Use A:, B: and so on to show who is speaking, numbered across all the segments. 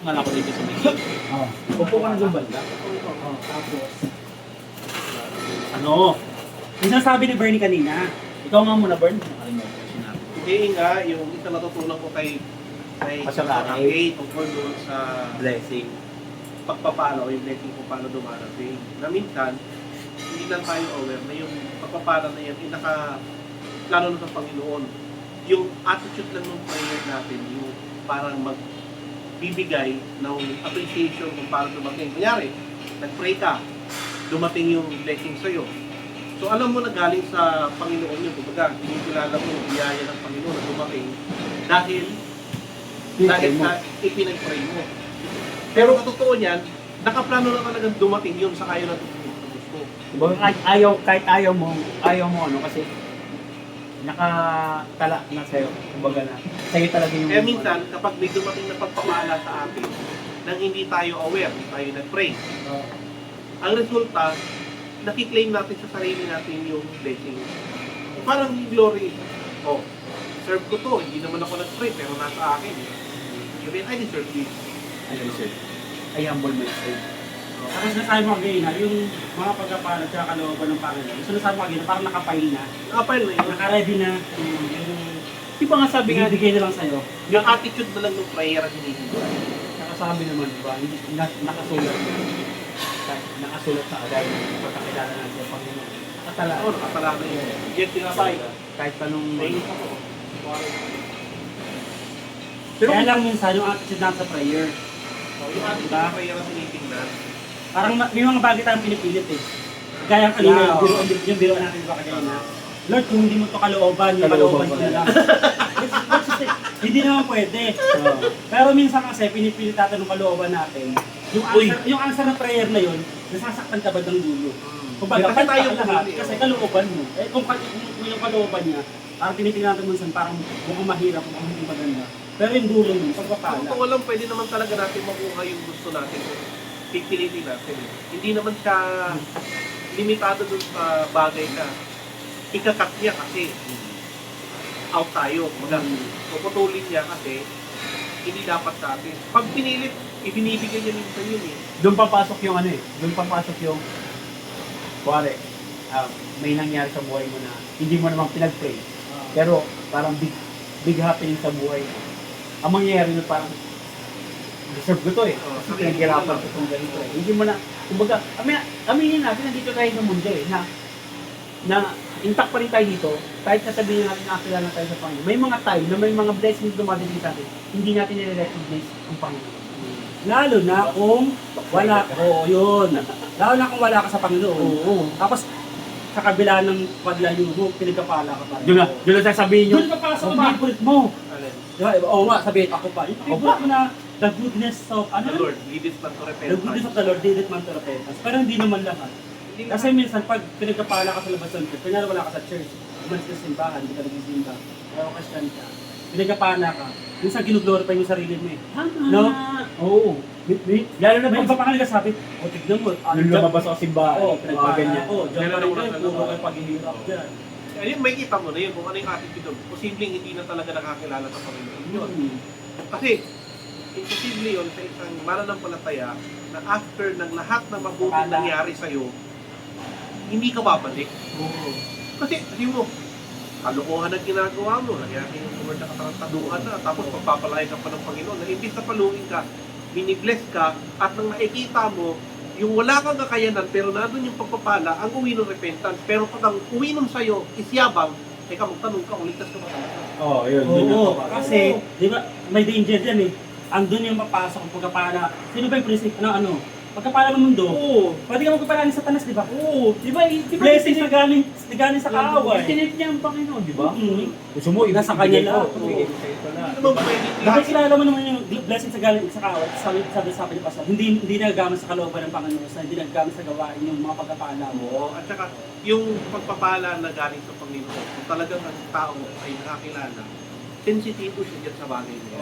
A: Nga ako dito sa Miki.
B: Oh. Upo ka na doon banda.
A: Oh, tapos, ano, yung sinasabi ni Bernie kanina, ikaw nga muna, Bern. Nakalimutan ko sinabi.
C: Hindi nga, yung isa natutunan ko kay
A: Kay
C: tungkol doon sa
A: Blessing.
C: pagpapala o yung blessing kung paano dumarating. Na minsan, hindi lang tayo aware na yung pagpapala na yan, plano na sa Panginoon. Yung attitude lang ng prayer natin, yung parang magbibigay ng appreciation kung paano dumating. Kunyari, nag-pray ka, dumating yung blessing sa'yo. So alam mo na galing sa Panginoon yun, kumbaga, kinikilala mo yung biyaya ng Panginoon na dumating dahil sa ipinag-pray mo. Pero katotoo niyan, nakaplano na talagang dumating yun sa kayo na gusto.
B: Diba, kahit ayaw mo ano kasi nakatala na sa'yo. Kumbaga na, sa'yo talaga yung...
C: Kaya minsan, kapag may dumating na pagpapala sa atin, nang hindi tayo aware, hindi tayo nag-pray, ang resulta, nakiklaim natin sa sarili natin yung blessing. Parang yung glory, oh, serve ko to, hindi naman ako nag-pray, pero nasa akin. Sabihin, I deserve this.
B: I humble myself.
A: Tapos sinasabi mo again, yung mga pagkapalag at kalooban ng Panginoon, yung sinasabi mo again, parang nakapile na,
C: Nakapile na yun.
A: nakaready na,
B: Di ba nga sabi nga,
A: binibigay na lang sa'yo.
C: Yung attitude na lang ng prayer ang hinihingi.
B: nakasabi naman, di ba? Nakasulat. Nakasulat sa agay ng pagkakilala natin sa Panginoon. Nakatala.
C: Oo, nakatala na yun. Yan tinatay.
B: Kahit pa nung...
C: Nainis ako.
A: Pero kaya lang minsan yung attitude natin sa prayer,
C: So, yung attitude
A: Diba?
C: ng prayer ang tinitingnan.
A: parang may mga bagay tayong pinipilit eh. Gaya kanina, yung biro natin ba kagaya na, Lord, kung hindi mo ito kalooban, yung kalooban ko na lang. Hindi naman pwede. Pero minsan kasi pinipilit natin ng kalooban natin. Yung answer na prayer na yun, nasasaktan ka ba ng dulo? Kumbaga,
C: Kasi tayo
A: lahat,
C: pumili,
A: kasi kalooban mo. Eh kung yung kalooban niya, parang tinitingnan natin minsan parang mukhang mahirap, mukhang hindi maganda. Pero yung dulo mo, pagpapala.
C: Kung walang pwede naman talaga natin makuha yung gusto natin kung pipilitin natin. Hindi naman siya limitado dun sa bagay na ikakat niya kasi out tayo. Puputulin niya kasi hindi dapat sa atin. Pag pinilit, ibinibigay niya minsan yun eh.
B: Doon papasok yung ano eh. Doon papasok yung... Kuwari, may nangyari sa buhay mo na hindi mo naman pinag-pray. Pero parang big happening sa buhay. Ang mangyayari na parang deserve ko to eh. Kasi pinaghirapan ko itong ganito eh. Hindi mo na, kumbaga, aminin natin, nandito tayo sa mundo eh, na intact pa rin tayo dito, kahit nasabihin natin na nakakilala tayo sa Panginoon. May mga time na may mga blessings dumadating sa atin, hindi natin nire-recognize ang Panginoon.
A: Lalo na kung wala, yun. Lalo na kung wala ka sa Panginoon.
B: Oo.
A: Tapos, sa kabila ng paglayo mo, pinagkapala ka pa.
B: Doon na sasabihin nyo,
A: Doon ka pasok ang favorite mo.
C: Alin?
A: Diba? Oo nga, sabihin ako pa. Yung favorite mo na, the goodness of,
C: The Lord, lead us not to
A: The goodness of the Lord, lead it man to repentance. Pero hindi naman lahat. Kasi minsan, pag pinagkapala ka sa labas ng church, kanya wala ka sa church, umalis ka sa simbahan, hindi ka nagsisimba, pero Christian ka, pinagkapala ka, minsan ginuglorify mo sarili mo eh. No? Oo. Lalo na pag papangalan ka sabi, o tignan mo,
B: nung lumabas ako simbahan,
A: Oo,
B: mga
A: pinagpala
B: ganyan.
A: ako. Diyan pa
C: Meron
A: rin
C: ako
A: kayo,
C: ng
A: puro
C: ano.
A: kayo paghihirap dyan.
C: Ayun, may kita mo na yun kung ano yung attitude doon. Posibleng hindi na talaga nakakilala sa Panginoon yun. Kasi, imposible yun sa isang mananampalataya na after ng lahat na mabuting nangyari sa'yo, hindi ka babalik. Kasi, hindi mo, kalokohan ang ginagawa mo, nangyari yung tumor na katarantaduhan na, tapos pagpapalaya ka pa ng Panginoon, na imbis na paluin ka, binibless ka, at nang nakikita mo, yung wala kang kakayanan, pero nandun yung pagpapala, ang uwi ng repentance. Pero pag ang uwi ng sa'yo is yabang, teka, magtanong ka, uligtas ka ba talaga?
B: Oo, yun.
A: Oo, kasi, di ba, may danger dyan eh. Andun yung mapasok ang pagkapala. Sino ba yung prinsip na ano? Pagkapala ng mundo,
C: Oo.
A: pwede ka magkapala ni Satanas, di ba?
C: Oo.
B: Di ba,
A: Blessings na galing sa kaaway.
B: Itinip niya ang Panginoon, di ba?
A: Mhm.
B: Gusto mo,
A: Nasa kanya lang.
B: Ibigay ko sa'yo pala.
C: Hindi naman pwede
A: Nakikilala mo naman yung blessing sa galing sa kaaway. Sabi ni Pastor, hindi nagagamit sa kalooban ng Panginoon, hindi nagagamit sa gawain yung mga pagkapala mo.
C: mo. At saka, yung pagpapala na galing sa Panginoon, kung talagang ang tao ay nakakilala, sensitibo siya dyan sa bagay niya.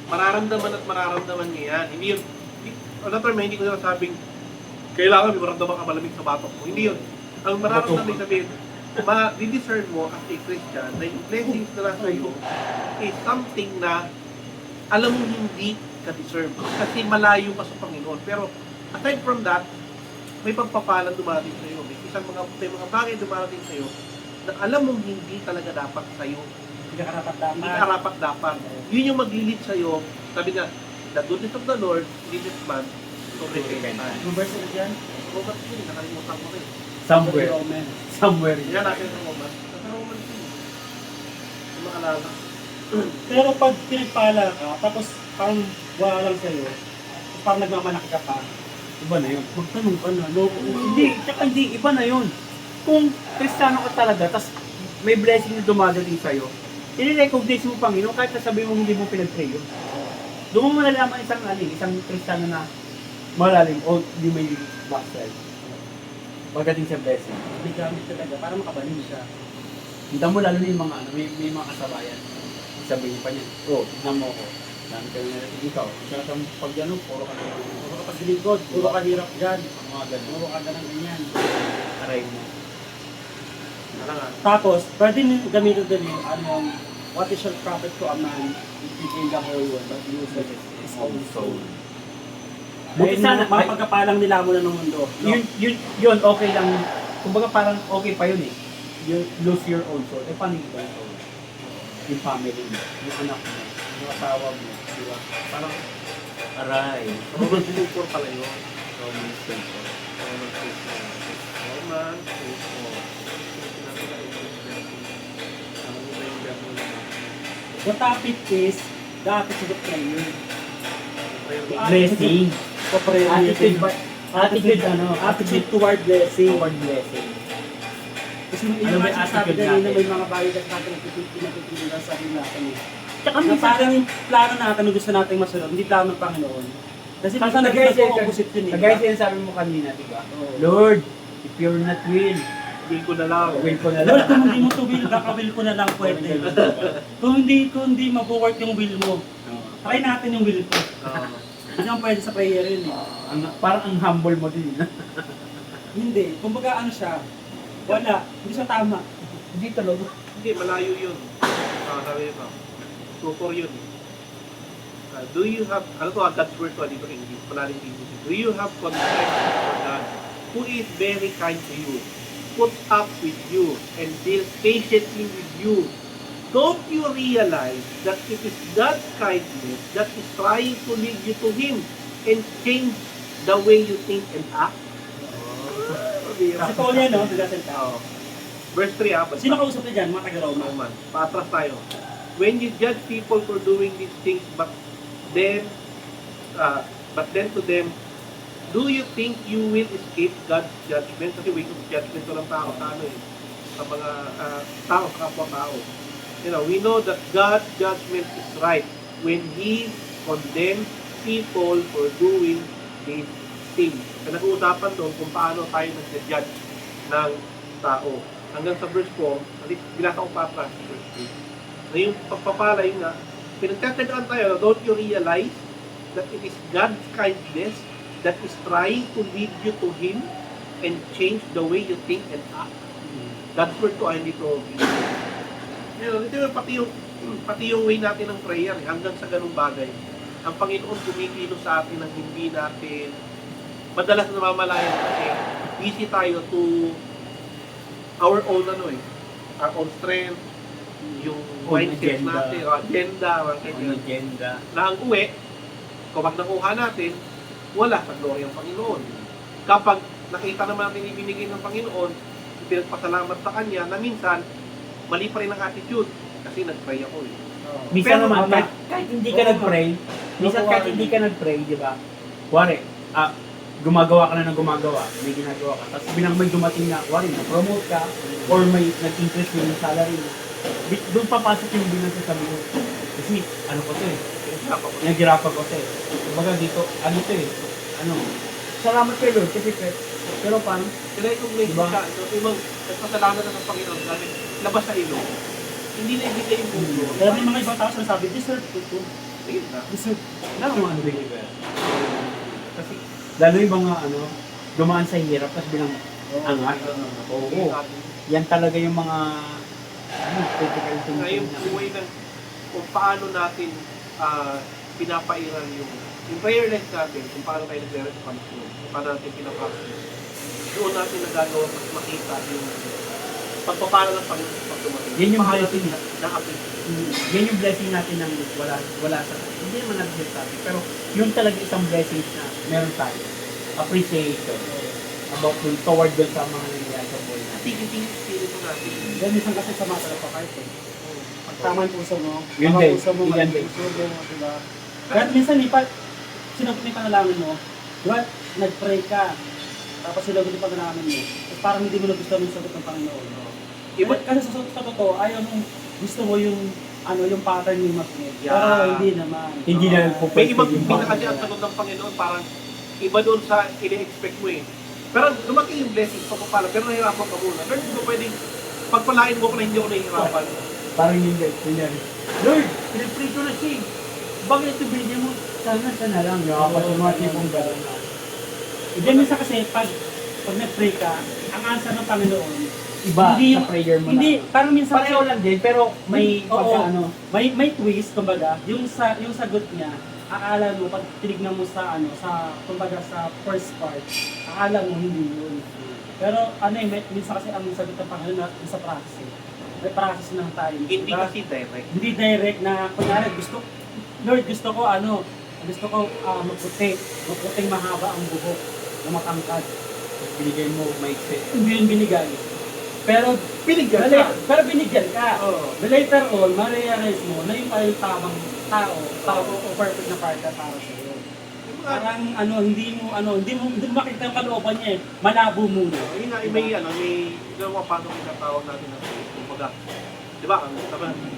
C: Mararamdaman at mararamdaman niya yan. Hindi yun, hindi ko sinasabing, kailangan may maramdaman ka malamig sa batok mo. Hindi yun. Ang mararamdaman sabihin, ma-discern mo as a Christian na yung blessings na nasa iyo is something na alam mo hindi ka deserve. Kasi malayo ka sa Panginoon. Pero aside from that, may pagpapalang dumarating sa iyo. May mga bagay dumarating sa iyo na alam mong hindi talaga dapat sa iyo.
A: Hindi ka karapat
C: Hindi
A: dapat.
C: ka dapat. Yun yung maglilid sa iyo. Sabi nga, the goodness of the Lord leadeth man to repentance.
A: Yung verse na dyan?
C: Robert yun, nakalimutan ko rin.
B: Somewhere.
A: Roman.
B: Somewhere.
C: Yan natin ang Roman. Sa Roman yun. Yung maalala.
A: Pero pag pinagpala ka, tapos parang wala lang sa'yo, parang nagmamalaki ka pa,
B: Iba na yun.
A: magtanong ka na, no?
B: Hindi, tsaka hindi, iba na yun. Kung Kristiyano ka talaga, tas may blessing na dumadating sa'yo, i-recognize mo Panginoon kahit nasabi mo hindi mo pinag-pray yun. Doon mo malalaman isang Kristiyano na malalim o hindi may backslide. Pagdating sa blessing.
A: May gamit talaga, para makabalin siya.
B: Kita mo lalo na yung mga, may mga kasabayan. Sabihin pa niya, tignan mo ako. Dami ka na natin ikaw. Kaya sa pag ano, puro ka na.
A: Puro ka paglingkod, puro ka hirap dyan,
B: Ang mga ganun.
A: puro ka ganang ganyan.
B: Aray mo.
C: Ano nga.
A: Tapos, pwede nyo gamitin din yung, what is your profit to a man if he gain the whole world but loses his own soul?
B: Buti
A: Buti
B: sana,
A: sana, mapagkapalang nila mo na ng mundo. No?
B: Yun, okay lang. Kumbaga parang okay pa yun eh. You lose your own soul. Eh, paano yung ibang soul? Yung family mo, yung anak mo, yung asawa mo, di ba? Parang, aray.
C: Roman 2:4 pala yun.
B: Romans 10.
C: Roman 2:4. Roman 2:4. Ano ba yung verse mo naman?
A: The topic is the attitude of prayer.
B: Blessing.
A: So, prayer.
B: Attitude ba? Attitude ano?
A: Attitude toward blessing.
B: Toward blessing.
A: Kasi
B: Ano
A: yung
B: ba
A: mga
B: yung
A: sabi
B: attitude
A: kanina,
B: natin?
A: may mga bagay at natin pinatutunan lang sa akin natin.
B: Tsaka
A: Na
B: minsan,
A: parang yung plano natin na gusto nating masunod, hindi plano ng Panginoon. Kasi minsan nag-opposite yun eh.
B: kagaya sinasabi mo kanina, di ba?
A: Oo.
B: Lord, if you're not will,
C: Will ko na lang.
B: will ko na
A: Lord,
B: lang.
A: kung hindi mo to will, baka will ko na lang pwede. Kung hindi mabuwork yung will mo, try natin yung will ko. Hindi naman pwede sa prayer yun eh.
B: Parang ang humble mo din.
A: Hindi. Kumbaga ano siya, wala. Hindi siya tama.
B: Hindi talaga.
C: Hindi, malayo yun. Sabi mo, 2:4 yun. Do you have, ano to, God's word to, dito English, palaling English. Do you have contempt for God, who is very kind to you, puts up with you, and deals patiently with you? Don't you realize that it is God's kindness that is trying to lead you to Him and change the way you think and act?
A: Kasi Paul yan, no? Nagsasalita.
C: Verse 3,
A: Sino kausap niya dyan? Mga taga-Roma.
C: Roman. Paatras tayo. When you judge people for doing these things, but then to them, do you think you will escape God's judgment? Kasi way of judgment ko ng tao sa ano eh. Sa mga tao, kapwa-tao. You know, we know that God's judgment is right when He condemns people for doing these things. Kaya nag-uusapan doon kung paano tayo nag-judge ng tao. Hanggang sa verse 4, binasa ko pa verse 3. Na yung pagpapala yun nga, pinagtatandaan tayo, don't you realize that it is God's kindness that is trying to lead you to Him and change the way you think and act? God's word ko ay dito. Ito yung pati yung way natin ng prayer, hanggang sa ganung bagay. Ang Panginoon kumikilos sa atin ng hindi natin madalas namamalayan kasi busy tayo to our own our own strength, yung mindset
B: agenda.
C: natin, agenda, mga ganyan.
B: Agenda.
C: Na ang uwi, kapag nakuha natin, wala sa glory ang Panginoon. Kapag nakita naman natin ibinigay ng Panginoon, pinagpasalamat sa Kanya, na minsan, mali pa rin ang attitude kasi nag-pray ako eh.
B: Minsan
C: Pero,
B: naman, kahit hindi ka nag-pray, minsan kahit hindi ka nag-pray, di ba? Kuwari, gumagawa ka na ng gumagawa, may ginagawa ka, tapos bilang may dumating na, kuwari, na-promote ka, or may nag-increase yung salary mo, doon papasok yung bilang sasabi mo, kasi, ano ko to eh, naghirapan ko to eh. Kumbaga dito, ano to eh, salamat kay Lord, kasi pero paano?
C: I-recognize
B: Diba?
C: ka, yung nagpasalamat na ng Panginoon, sabi, labas sa ilong, hindi na ibigay yung mundo.
A: Kaya may mga ibang tao sinasabi, deserve to.
C: Ayun na.
A: Deserve.
B: Wala akong ano believer. Kasi, lalo yung mga dumaan sa hirap, tapos bilang angat. Oo. Yan talaga yung mga critical things.
C: Na yung way ng kung paano natin pinapairal yung prayer life natin, kung paano tayo nagre-respond, kung paano natin pinapractice. Doon natin nagagawa mas makita yung pagpapala ng Panginoon pag dumating.
B: Yan yung
C: Paano
B: blessing
C: natin na-appreciate.
B: Yan yung blessing natin ng wala sa hindi naman natin sa atin, pero yung talaga isang blessing na meron tayo. Appreciation about toward dun sa mga nangyayari sa buhay natin.
C: Tigil-tigil spirito natin.
A: Then minsan kasi sa mga pa kahit eh. Pag tama yung puso mo,
B: Yun
A: tama
B: din.
A: puso mo,
B: Yun
A: mali
B: din.
A: puso mo, diba? Kahit minsan sinagot mo yung panalangin mo, diba? Nag-pray ka, tapos sinagot yung panalangin mo, tapos parang hindi mo nagustuhan yung sagot ng Panginoon.
C: Iba,
A: Kasi sa totoo, ayaw mo, gusto mo yung pattern yung mag-pray.
C: Yeah.
A: Pero hindi naman.
B: Hindi na
C: may
B: pupwede
C: ibang
B: yung
C: pinakadya ang sagot ng Panginoon, parang iba doon sa ini-expect mo eh. Pero dumating yung blessing, pagpapala, pero nahihirapan ka muna. Pero hindi mo pwedeng pagpalain mo ko na hindi ako nahihirapan.
B: Parang hindi. Lord, pinag-pray ko na siya eh. Bakit ito binigyan mo? Sana lang. Nakapasumati mong gano'n na.
A: Diyan minsan kasi, pag nag-pray ka, ang answer ng Panginoon,
B: Iba
A: hindi
B: sa prayer mo
A: hindi,
B: na.
A: parang minsan
B: Pareho lang din, pero may
A: Oo.
B: pagka
A: may twist kumbaga, yung sagot niya, akala mo pag tinignan mo sa kumbaga sa first part, akala mo hindi yun. Pero minsan kasi ang sagot ng Panginoon na sa practice. May practice lang tayo.
C: Hindi
A: Diba?
C: kasi direct.
A: Hindi direct na kunyari Lord, gusto ko maputing mahaba ang buhok na matangkad.
B: binigay mo maiksi.
A: Hindi yun binigay. Pero
C: Binigyan ka.
A: Pero binigyan ka.
C: Oo.
A: But later on, ma-realize mo na yung pala yung tamang tao o perfect na partner para sa iyo. Parang hindi mo makita yung kalooban niya eh. Malabo muna.
C: Yun nga, may ginawa paano tinatawag natin na faith. Kumbaga, di ba, ang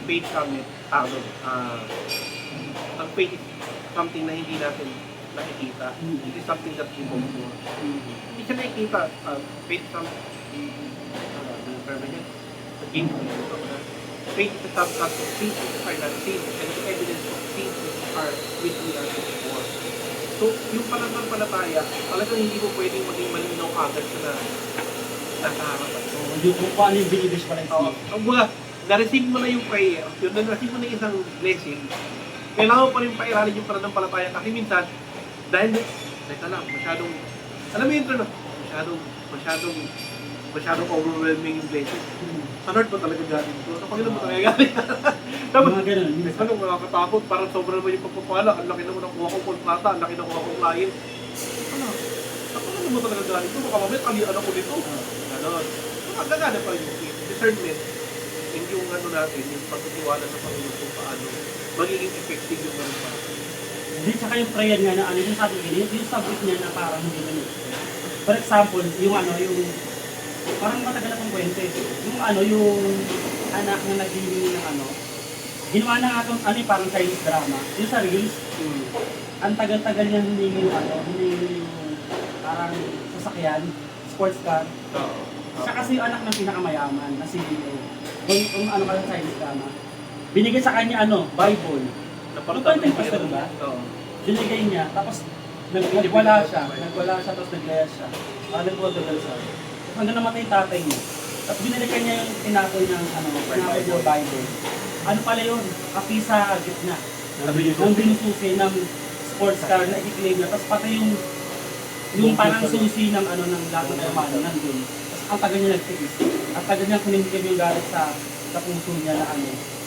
C: faith kami, ang faith is something na hindi natin nakikita. It is something that we hope for. Hindi siya nakikita. Faith is something, faith is the substance of things which are not seen, and the evidence of things which we are looking for. So, yung pananampalataya, talagang hindi mo pwedeng maging malinaw agad sa nasa harapan.
A: So, hindi ko pa ano yung binibis pala
C: Oo. Ang mga, na-receive mo na yung prayer, yun, na-receive mo na yung isang blessing, kailangan mo pa rin pairalin yung pananampalataya kasi minsan, dahil, teka lang, masyadong, alam mo yun, masyadong overwhelming yung blessing. Sa Lord mo talaga galing ito. Sa Panginoon mo talaga galing. Tapos,
A: mga ganun.
C: anong nakakatakot, parang sobra naman yung pagpapala, ang laki naman nakuha kong kontrata, ang laki nakuha kong client. Sa Panginoon mo talaga galing ito, baka mamaya kalian ako nito. Ganon. So, magagana pa rin yung discernment, and yung natin, yung pagtitiwala sa Panginoon kung paano magiging effective yung ganun pa.
A: Hindi, tsaka yung prayer nga na yung sabi niya, yung subject niya na parang hindi na yun. For example, yung parang matagal na pang kwento eh. Yung anak na naghihingi ng ginawa na nga itong parang Chinese drama. Yung sa Reels, ang tagal-tagal niya hiningi yung parang sasakyan, sports car.
C: Oo.
A: Siya kasi yung anak ng pinakamayaman na CEO. Kung ka ng Chinese drama. Binigay sa kanya Bible. Nagkwento yung pastor ba?
C: Oo.
A: Binigay niya, tapos nagwala siya, tapos naglayas siya. Nagwala siya. Hanggang namatay yung tatay niya. Tapos binalikan niya yung tinakoy ng Bible. Ano pala yun? Kapi sa gitna. Ang binususi ng sports car na i-claim niya. Tapos pati yung parang susi ng lago ng mano nandun. Tapos ang tagal niya nagtiis. Ang tagal niya kunindigan yung galit sa puso niya na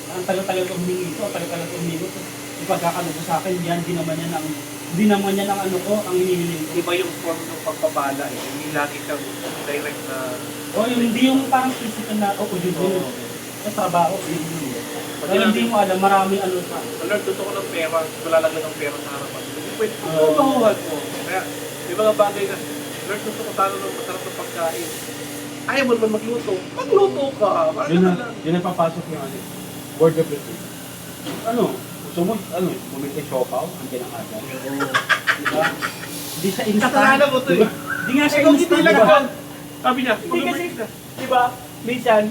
A: ang tagal-tagal ko humingi ito, ang tagal-tagal ko humingi ito. Yung pagkakalubo sa akin, yan, hindi naman yan ang ang hinihiling ko.
C: Iba yung form ng pagpapala eh. Hindi lagi kang direct na
A: Hindi yung parang physical na, yun yun. Sa trabaho, yun yun. Pero hindi mo alam, maraming pa.
C: Lord, gusto ko ng pera, malalagay ng pera sa harapan. Hindi pwede, mahuhal mo. Kaya, may mga bagay na, Lord, gusto ko sana ng masarap na pagkain. Ayaw mo naman magluto. Magluto ka!
B: Yun ang papasok yung word of the truth. Gusto mo, bumili ka siopaw, ang kinakagal.
A: Diba? Hindi siya instant.
C: Kasalanan mo ito eh.
A: Hindi nga siya
C: Ikaw hindi
A: instant.
C: lang
A: Diba?
C: ka. Sabi niya,
B: Hindi kasi, di ba, minsan,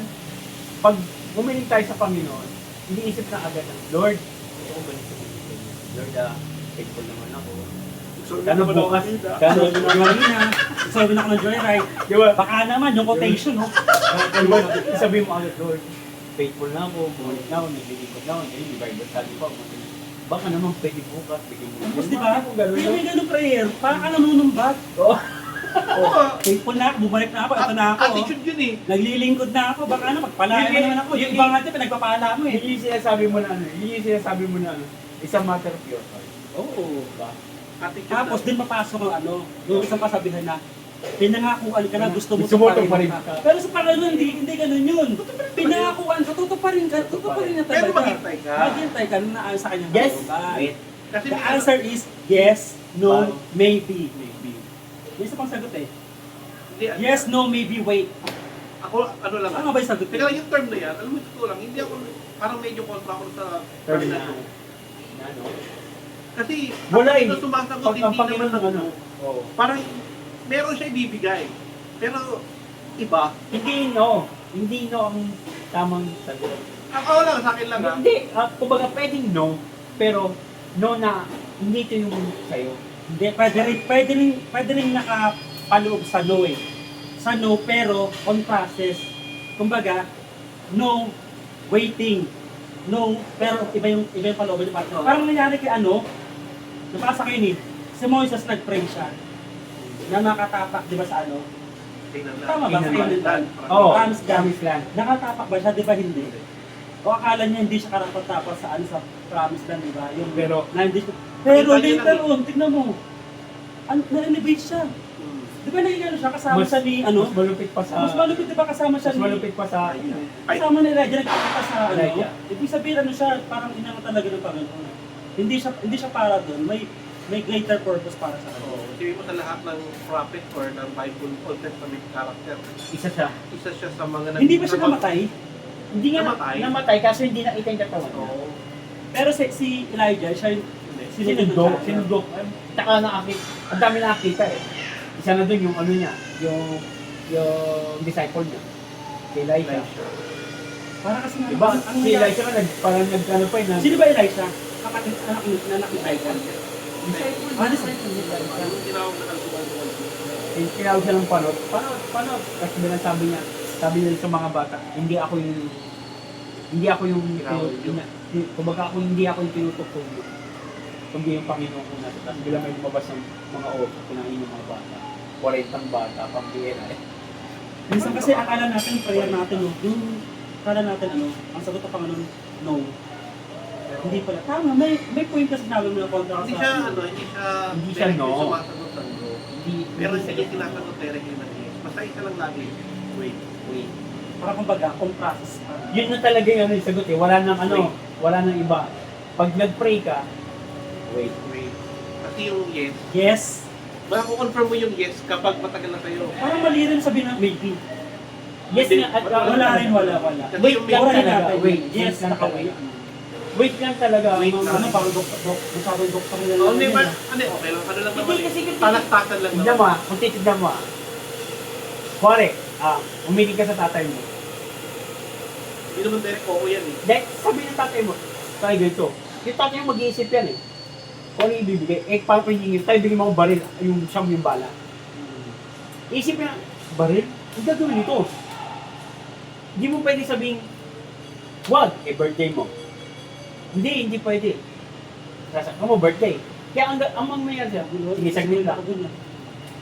B: pag humiling tayo sa Panginoon, iniisip na agad ng Lord, ako ba nito? Lord, faithful naman ako. Sana bukas, sana
A: Sabi na ako ng joyride.
B: di ba?
A: Baka naman, yung quotation,
B: Sabi mo agad, Lord, faithful na ako, bumalik na ako, naglilingkod na ako, ganyan, may Bible study pa ako. baka naman pwede bukas, bigyan mo.
A: Tapos di ba?
B: Kung gano'n,
A: Yung may ganun prayer, parang ka nanunumbat.
B: Oo.
C: Oo.
A: Faithful na ako, bumalik na ako, ito na ako.
C: Attitude yun eh.
A: Naglilingkod na ako, baka na magpalaya mo naman ako. Yung iba nga pinagpapala mo eh.
B: Yun yung sinasabi mo na ano, yun yung sinasabi mo na ano, it's a matter of your heart.
A: Oo.
B: Diba?
C: Attitude
A: Tapos
C: na.
A: din mapasok ang ano, yung isang kasabihan na, pinangakuan ka na, gusto mo
B: Gusto mo
A: tuparin
B: tuparin
A: ka.
B: ka.
A: Pero sa Panginoon, hindi ganun yun. Pinangakuan ka, tutuparin ka, tutuparin na
C: Pero
A: talaga.
C: maghintay ka.
A: Maghintay ka na naayon sa kanyang
B: Yes.
A: kalooban.
B: Wait.
C: Kasi
A: The
C: may
A: answer is yes, no,
B: But-
A: maybe.
B: Maybe.
A: May isa pang sagot eh.
C: Hindi,
A: Yes, no, maybe, wait.
C: Ako, ano lang.
A: Ano ba yung sagot
C: Teka
A: eh?
C: lang, yung term na yan, alam mo, totoo lang, hindi ako, parang medyo kontra ako sa
B: Term
C: term
B: na.
C: na to.
B: Ano?
C: Kasi,
B: Wala
C: ang
B: eh.
C: na sumasagot,
B: Pag ang
C: hindi naman
B: Panginoon ng ano.
C: ano.
B: Oo.
C: Parang, meron siya ibibigay. Pero, iba.
B: Hindi no. Hindi no ang tamang sagot.
C: Ako lang, sa akin lang ha.
B: Hindi, kumbaga pwedeng no, pero no na hindi ito yung sa'yo.
A: Hindi, pwede rin nakapaloob sa no eh. Sa no, pero on process. Kumbaga, no, waiting. No, pero iba yung paloob niya. Parang nangyari kay ano, nabasa kayo ni, si Moises nag-pray siya. Na makatapak, di ba sa ano?
C: Tingnan lang.
A: Tama ba?
B: Tingnan
A: Tingnan lang.
B: Oo,
A: Promise land.
B: promise land.
A: Nakatapak ba siya? Di ba hindi? O akala niya hindi siya karapat-dapat sa ano sa promise land, di ba? Yung
B: Pero-
A: na hindi siya. Pero
C: Nakita niya
A: later
C: lang
A: on, tignan mo. Na-elevate siya.
C: Hmm.
A: Di ba naging ano siya? Kasama
B: Mas-
A: siya ni ano?
B: Mas malupit pa sa...
A: Mas malupit, di ba kasama siya
B: Mas
A: ni...
B: malupit pa sa...
C: Ay,
A: Kasama ni Elijah, nagkakita sa ano?
B: Elijah.
A: Ibig sabihin ano siya, parang inano talaga ng Panginoon. Hindi siya para doon. May greater purpose para sa kanya.
C: Sabi mo sa lahat ng prophet or ng Bible Old Testament character,
B: Isa siya.
C: isa siya sa mga
A: Hindi ba siya namatay?
B: Hindi nga
C: Namatay?
B: namatay kaso hindi nakita yung katawan niya.
C: Oo.
A: Pero si Elijah, siya yung
B: Sinundok. Sinundok. Taka nakakita. Ang dami nakakita eh. Isa na dun yung ano niya. Yung disciple niya. Si Elijah.
A: Para kasi nga,
B: Diba?
A: ang
B: Si
A: nangyari-
B: Elijah ka parang ano pa yun.
A: Sino ba Elijah? Kapatid, anak ni Elijah. Disciple ni Elijah.
C: Anong tinawag na kalsukan-sukan?
B: Tinawag siya ng panot. Panot. Kasi bilang sabi niya sa mga bata, hindi ako yung kumbaga hindi ako yung tinutukod mo. Kundi yung Panginoon ko nasa taas. Bilang may lumabas ng mga oso, kinain ng mga bata. 40 bata, pang BNI.
A: Minsan kasi akala natin, prayer natin, no? Yung akala natin, ano, ang sagot ng Panginoon, no. Hindi pala. Tama, may point kasi namin na kontra
C: Hindi
A: sa...
C: siya, ano, hindi siya
B: Hindi siya, no.
C: sumasagot ng no. Pero hindi niya sinasagot directly ng yes. Basta isa lang lagi, wait.
B: Wait.
A: Para kumbaga, kung process pa.
B: Yun na talaga yung ano, yung sagot eh. Wala nang ano, wala nang iba. Pag nag-pray ka, wait.
C: Wait. Kasi yung yes,
A: Yes.
C: mako-confirm mo yung yes kapag matagal na sa'yo.
A: Parang mali rin sabihin ng maybe.
B: Yes
C: Hindi.
B: nga, at
A: Wala rin, wala.
C: Kasi
B: Wait
C: yung
B: lang
A: Wala
B: talaga.
A: natin.
B: Wait.
A: Yes,
B: Wait lang
A: nakawait.
B: talaga. Wait lang talaga.
C: Wait
B: Mga-
C: lang.
A: Ano, parang masyadong doktor nila
C: Oh, hindi ba?
A: yun,
C: Ano, okay lang. Ano lang
B: Hindi,
C: naman
B: kasi-
C: eh. Talaktakan lang
B: Tignan mo
C: naman.
B: kung titignan mo Kuwari, umiling ka sa tatay mo.
C: Hindi naman direct oo yan eh.
B: Dahil sabi ng tatay mo, tayo ganito. Yung tatay mo mag-iisip yan eh. Kung ano yung ibibigay, paano ko hingin, tayo bigyan mo akong baril, yung siyam yung bala. Isip niya, baril? Ang gagawin nito. Hindi mo pwede sabihin, wag, birthday mo. Hindi pwede. Sasakta mo, birthday. Kaya ang mangyayari siya, sige, saglit lang.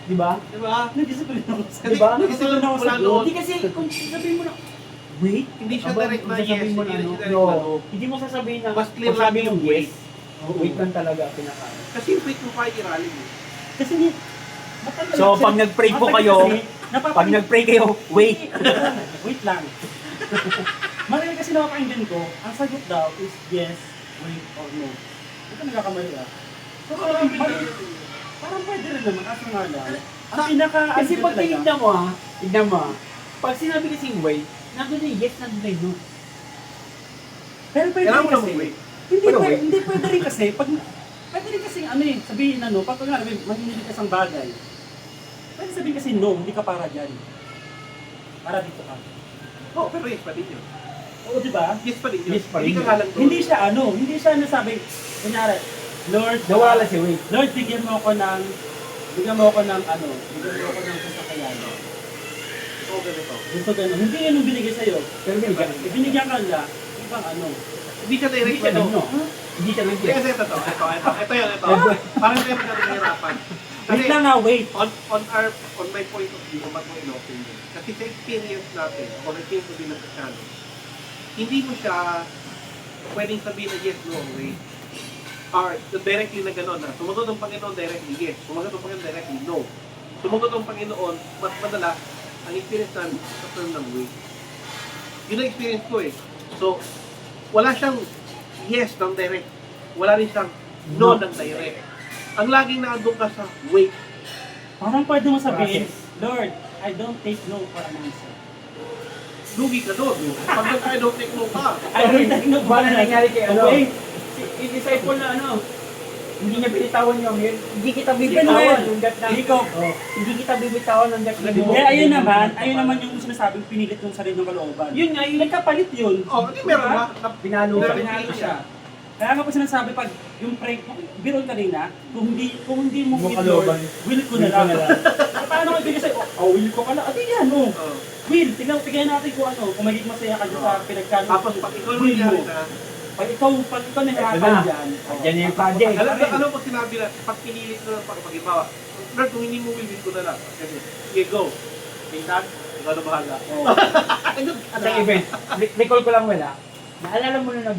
B: Di ba?
C: Diba?
A: Nag-discipline ako sa...
B: Di ba?
C: Nag-isip lang mula noon.
B: Hindi kasi, kung sabihin mo na, wait,
C: Hindi siya
B: aba,
C: direct na
B: sasabihin
C: yes,
B: mo na
C: hindi
B: ano,
C: siya direct
B: no,
C: na no.
B: hindi mo sasabihin na,
C: Mas clear
B: kung sabi
C: lang yung
B: mo
C: wait.
B: wait lang talaga, pinaka.
C: Kasi yung wait mo pa i-rally mo.
A: Kasi ni... matagal
B: So,
A: kasi-
B: pag nag-pray po
A: matagal
B: kayo,
A: kasi,
B: pag nag-pray kayo, wait.
A: Wait lang. Marami kasi nakakainggan ko, ang sagot daw is yes, wait, or no. Ito nagkakamali ah. So, parang pwede rin naman, kaso nga lang. Ang pinaka...
B: Kasi
A: ano
B: pag
A: talaga,
B: tignan mo pag sinabi kasing wait, nandun na yung yes, nandun na yung no.
A: Pero pwede
C: Kailangan
A: rin
C: mo
A: kasi...
C: lang wait.
B: Pero wait.
A: Hindi pwede rin kasi, pwede rin kasi ano eh, sabihin na no, pag nga mahihilig ka sa bagay, pwede sabihin kasi no, hindi ka para dyan. Para dito ka.
C: Oo, pero yes pa din yun.
A: Oo, di ba?
C: Yes pa din yun.
B: Yes pa rin
C: Hindi ka
B: yun.
C: nga lang doon.
A: Hindi siya nasabi, kunyari, Lord,
B: Nawala si wait.
A: Lord, bigyan mo ako ng sasakayan.
C: Oo, ganito.
A: Gusto ganun. Hindi yan yung binigay sa'yo.
B: Pero binigyan.
A: Ibinigyan ka nila, ibang ano.
C: Hindi siya direct
B: Hindi siya
C: na no.
B: no.
A: Ha?
B: Hindi talaga.
C: Kasi ito yun. Parang tayo pinag-hirapan.
A: Wait lang nga, wait.
C: On my point of view, kung ba't mo in-open yun. Kasi sa experience natin, o nag-came to be na sa channel, hindi mo siya pwedeng sabihin na yes, no, wait. Or directly na gano'n na, sumagot ang Panginoon directly, yes. Sumagot ang Panginoon directly, no. Sumagot ang Panginoon, mas madalas, ang experience namin sa term ng wait. Yun ang experience ko eh. So, wala siyang yes ng direct. Wala rin siyang no ng direct. Ang laging naandun ka sa wait.
A: Parang pwede mo sabihin, Lord, I don't take no for an answer.
C: Lugi ka doon. Pag I don't take no ka.
A: I don't take no for
B: Paano
A: an
B: nangyari
A: answer.
B: kay ano?
A: Okay.
B: Yung disciple na ano, hindi niya binitawan yung yun. Hindi kita
A: Manuel,
B: bibitawan hanggat na.
A: ikaw.
B: Hindi kita bibitawan hanggat na.
A: Eh, ayun naman yung sinasabing pinilit yung sarili ng kalooban.
B: Yun nga, yun.
A: Nagkapalit yun.
C: Oh, hindi meron
A: Diba?
C: ba?
B: Pinalo
C: Meron
B: siya.
A: Pinalo siya. Kaya nga po sinasabi pag yung pray, biron kanina, kung hindi mo
B: Mo
A: will
B: kalooban.
A: Lord, will ko na lang. Paano ko ibigay sa'yo? Oh, will ko ka lang. Adi yan, oh.
C: Oh.
A: Will, tignan natin kung ano, kung magiging masaya ka dyan sa pinagkano.
C: Tapos pag ikaw
A: Will
C: nangyari
A: mo.
C: na,
A: Pag ikaw nahirapan
B: Ito na.
A: dyan,
B: Yan yung project.
C: alam mo sinabi na, pag pinilit ko na pag-ibawa, Lord, kung hindi mo will ko na lang. Kasi, sige, go. Minsan, ikaw na bahala.
A: oh.
B: Sa event, recall ko lang wala. Naalala mo na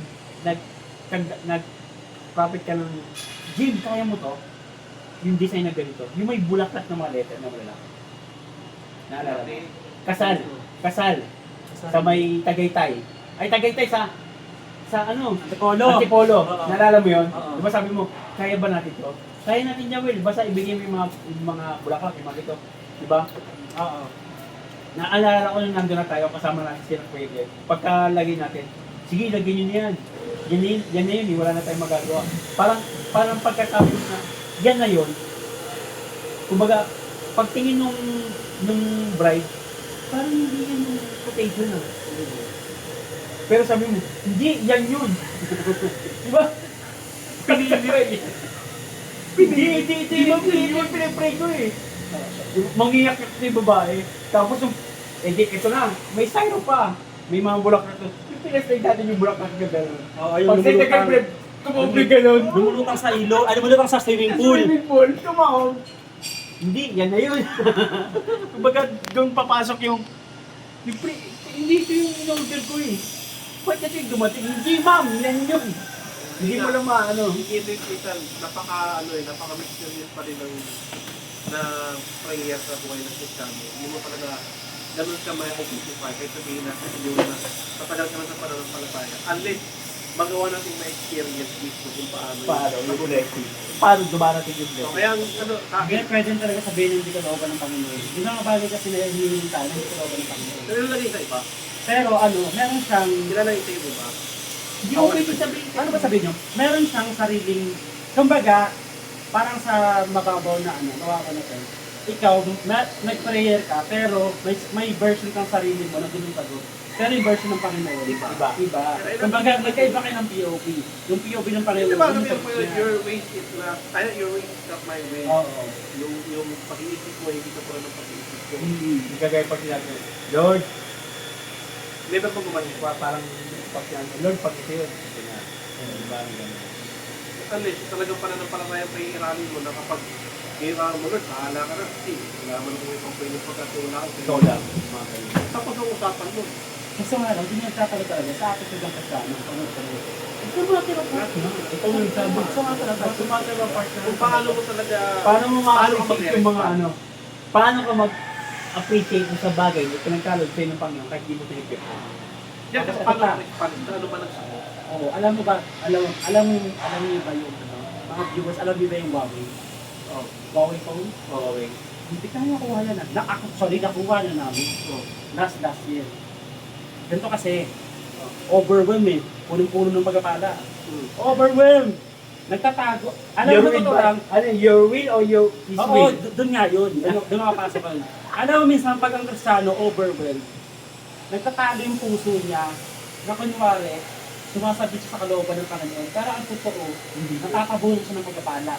B: nag-profit ka ng, Jim, kaya mo to? Yung design na ganito. Yung may bulaklak na mga letter na malalaki. Naalala mo? Kasal. Sa may Tagaytay. Ay, Tagaytay sa ano?
A: Antipolo.
B: Antipolo.
A: Oo.
B: Naalala mo yun?
A: Oo.
B: Di ba sabi mo, kaya ba natin to? Kaya natin niya, Will. Basta ibigay mo yung mga bulaklak, yung mga ito. Di ba?
A: Oo.
B: Naalala ko na nandun na tayo, kasama natin sila ng Kuya Glenn. Pagkalagay natin, sige, lagyan nyo na yan. Yan na yun, wala na tayong magagawa. Parang pagkasabi mo na, yan na yun. Kumbaga, pagtingin nung bride, parang hindi yan yung quotation na. Pero sabi mo, hindi, yan yun. Di ba? Pinili. Hindi yung pinipray ko eh. Mangiyak yung babae. Tapos ito na, may styro pa. May mga bulaklak na. Yung pinastay natin yung bulaklak na gano'n.
A: Oo, yung
B: Pag sa second bread, tumubli gano'n.
A: lumulutang sa ilo, ay lumulutang sa swimming pool.
B: Swimming pool, tumahog. Hindi, yan na yun. Kumbaga, doon papasok yung hindi ito yung in-order ko eh. Ba't kasi dumating? Hindi ma'am, yan yun. Hindi mo lang maano.
C: Hindi ito yung Ethan, napaka-mysterious pa rin na prayer sa buhay ng Kristiyano. Hindi mo talaga ganun ka may identify kahit sabihin na hindi mo na tatagal ka na sa pananampalataya. Unless magawa natin ma-experience mismo kung paano.
B: Yung blessing. Paano dumarating yung
C: So,
B: blessing?
C: kaya
A: Hindi pwede talaga sabihin na hindi ka looban ng Panginoon. Yung mga bagay kasi na hinihiling tayo, hindi ka looban ng Panginoon.
C: nilagay sa iba.
A: Pero meron siyang,
C: Nilalagay sa iba.
B: Hindi ko pwede sabihin.
A: ano ba sabihin nyo? Meron siyang sariling, kumbaga, parang sa mababaw na mababaw na tayo. Ikaw, nag-prayer ka, pero may version kang sarili mo na doon sagot. Pero yung version ng Panginoon,
C: Iba.
A: Iba. Kumbaga, nagkaiba kayo ng POV. Yung POV ng Panginoon,
C: Di ba,
A: yung
C: sabi
A: sagot
C: ko,
A: niya.
C: your ways is not, your ways is not my way.
A: Oo.
C: Yung pag-iisip mo, hindi ka pala ng pag-iisip ko.
B: Hindi kagaya pag sinabi, Lord,
C: Never pa gumanin.
B: parang pag sinabi, Lord, pag ito yun. Ito na. Diba?
C: Unless talagang pananampalataya pa i-rally mo na kapag kailangan mo, Lord, bahala ka na. Kasi wala man kung ipang pwede pagkatula ko.
B: Ikaw lang. Mga ganun.
C: Tapos ang usapan mo.
A: Kasi nga lang, hindi niya nagtatalo talaga sa atin sa kasama. Ito mga tinapart na. Ito yung sabi. Ito nga talaga. Sumatira part na.
C: Kung paano mo talaga,
B: Paano mo
C: Paano ka
B: ma-appreciate yung mga
C: mag-respond?
B: ano? Paano ka mag-appreciate mo sa bagay na pinagkalog sa'yo ng Panginoon kahit di mo tinipip?
C: yan kasi paano mo respond sa ano ba nagsabi?
A: Oo, alam mo ba, alam niyo ba yung mga viewers, alam niyo ba yung Huawei?
C: Oh.
A: Huawei phone?
B: Okay.
A: Hindi tayo nakuha yan. Nakuha na namin.
C: Oh.
A: Last year. Ganito kasi, overwhelm eh. Punong-puno ng pagkapala. Overwhelm! Nagtatago. Alam
B: Your
A: mo
B: will
A: totoo
B: ba?
A: lang?
B: Ano, your will or your his
A: Oo,
B: will?
A: doon nga yun. Doon makapasok ka. Alam mo minsan pag ang Kristiyano overwhelmed, nagtatago yung puso niya na kunwari, sumasabit siya sa kalooban ng Panginoon. Pero ang totoo, natatabunan siya ng pagkapala.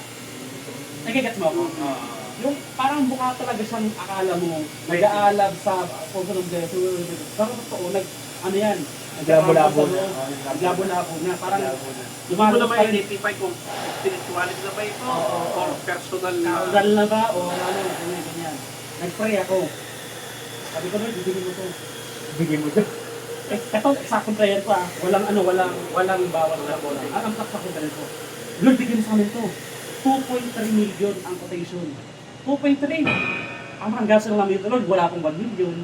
A: Nagigets mo ako? Yung parang mukha talaga siyang akala mo, nag-aalab sa puso ng Diyos. Pero totoo, ano yan,
B: Naglabo-labo na.
A: Naglabo-labo na. Parang
B: Naglabo na.
C: Hindi mo na
A: lumalabas pa rin.
C: ma-identify kung spirituality na ba ito or personal na.
A: Kaugal na ba? O ano, ganyan. Nag-pray ako. Sabi ko, Lord, bibigyan mo to.
B: Bigyan mo doon.
A: Ito, saktong prayer ko ah. Walang bawal na bola. Ang saktong prayer ko. Lord, bigyan mo sa amin to. 2.3 million ang quotation. 2.3. Ang hanggasan ng namin ito, Lord, wala akong 1 million.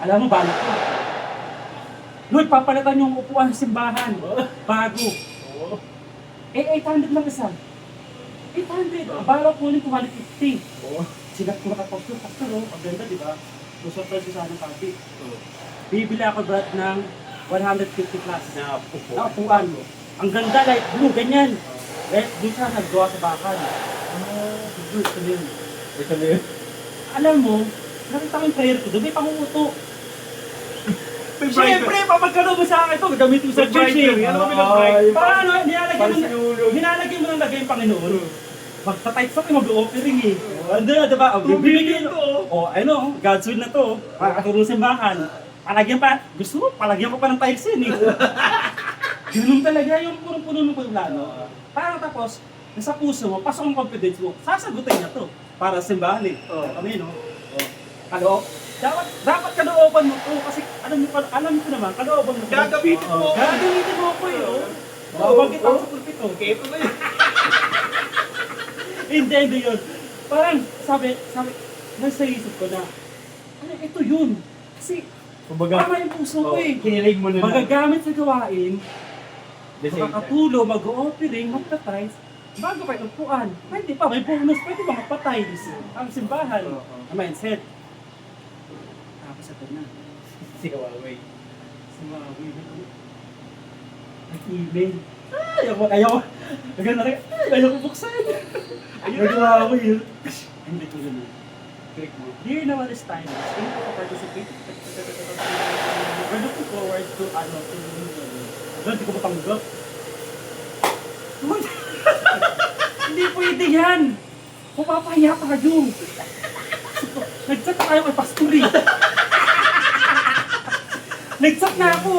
A: Alam mo, balik ko. Lord, papalitan yung upuan sa simbahan. Bago. Eh, 800 lang isa. 800. Bala ko ulit 250. Sigat ko nakapagpapos. Pastor, oh, ang ganda, di ba? Gusto ko sa ng papi. Bibili ako brad ng 150 plus
B: Na upo.
A: na upuan. Ang ganda, light blue, ganyan. Eh, doon siya naggawa sa bakal. Blue, ito yun.
B: Ito na yun.
A: Alam mo, nakita ko yung prayer ko doon, may pangunguto.
C: May
A: Siyempre, papagkano mo sa akin ito, gamitin mo sa
C: May
A: church
C: brighter,
A: eh.
C: yan ang pinag-brighter.
A: Paano, nilalagyan
B: Parang sinulog.
A: mo ng lagay yung Panginoon. Magta-type sa mag-offering eh. Ano, diba? Bibigyan to. O, ano, God's will na to. Makakatulong sa simbahan. Palagyan pa, gusto mo, palagyan ko pa ng tiles yun eh. Ganun talaga yung punong-puno ng plano. Parang tapos, nasa puso mo, pasok ang confidence mo, sasagutin niya to. Para sa simbahan eh. Kami, no? Kaloob. Dapat kalooban mo to kasi alam ko naman, kalooban mo to.
C: Gagamitin mo.
A: Gagamitin mo ko eh. Mabagit ako sa pulpit oh.
C: Ito na yun.
A: Hindi yun. Parang sabi, nasa isip ko na, ano, ito yun. Kasi,
B: Kumbaga,
A: tama yung puso ko eh.
B: kinilig mo na lang.
A: Magagamit sa gawain,
B: The same time.
A: makakatulo, mag-offering, magta-tithes, bago pa yung upuan. Pwede pa, may bonus, pwede ba magpa-tithes? Ang simbahan, ang mindset. Tapos ito na.
B: Si Huawei.
A: Sumawi. Nag-email. Ayaw. Naganda rin. Ayaw ko buksan. Nag-Huawei yun. Hindi ko ganun. Click mo. Dear Nawalis Timers, can you participate? We're looking forward to hindi ko matanggap. Hindi pwede yan. Pupapahiya tayo. Nag-chat na tayo kay Pastor eh. Nag-chat na ako.